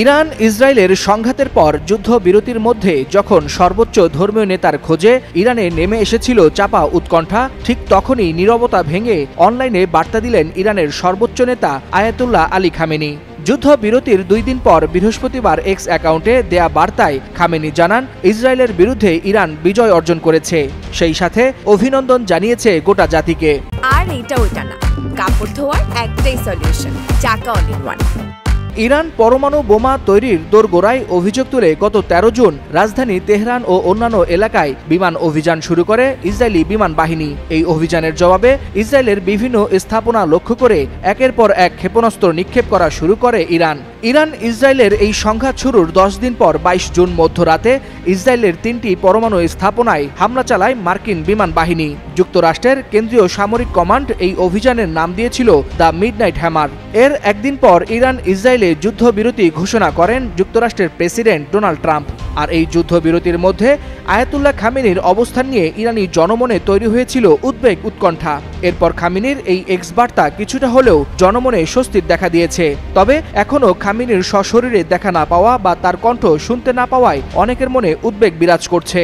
Iran ইসরায়েলের সংঘাতের পর যুদ্ধবিরতির মধ্যে যখন সর্বোচ্চ ধর্মীয় নেতার খোঁজে ইরানে নেমে এসেছিল চাপা উৎকণ্ঠা, ঠিক তখনই নীরবতা ভেঙে অনলাইনে বার্তা দিলেন ইরানের সর্বোচ্চ নেতা আয়াতুল্লাহ আলী খামেনি। যুদ্ধবিরতির 2 দিন পর বৃহস্পতিবার এক্স অ্যাকাউন্টে দেয়া বার্তায় খামেনি জানান, ইসরায়েলের বিরুদ্ধে ইরান বিজয় অর্জন করেছে, সেই সাথে অভিনন্দন জানিয়েছে গোটা জাতিকে। আর এটা ওটা না, কাপড় ধোয়ার একটাই সলিউশন, চাকা অল ইন ওয়ান। ইরান পরমাণু বোমা তৈরির দোরগোড়ায় অভিযোগ তুলে গত 13 জুন রাজধানী তেহরান ও অন্যান্য এলাকায় বিমান অভিযান শুরু করে ইসরায়েলি বিমান বাহিনী। এই অভিযানের জবাবে ইসরায়েলের বিভিন্ন স্থাপনা লক্ষ্য করে একের পর এক ক্ষেপণাস্ত্র নিক্ষেপ করা শুরু করে ইরান। ইসরায়েলের এই সংঘাত শুরুর 10 দিন পর 22 জুন মধ্যরাতে ইসরায়েলের 3টি পরমাণু স্থাপনায় হামলা চালায় মার্কিন বিমান বাহিনী। যুক্তরাষ্ট্রের কেন্দ্রীয় সামরিক কমান্ড এই অভিযানের নাম দিয়েছিল দ্য মিডনাইট হ্যামার। এর একদিন পর ইরান ইসরায়েলে যুদ্ধবিরতি ঘোষণা করেন যুক্তরাষ্ট্রের প্রেসিডেন্ট ডোনাল্ড ট্রাম্প। আর এই যুদ্ধবিরতির মধ্যে আয়াতুল্লাহ খামেনির অবস্থান নিয়ে ইরানি জনমনে তৈরি হয়েছিল উদ্বেগ উৎকণ্ঠা। এরপর খামেনির এই এক্স বার্তা কিছুটা হলেও জনমনে স্বস্তির দেখা দিয়েছে। তবে এখনও খামেনির সশরীরে দেখা না পাওয়া বা তার কণ্ঠ শুনতে না পাওয়ায় অনেকের মনে উদ্বেগ বিরাজ করছে।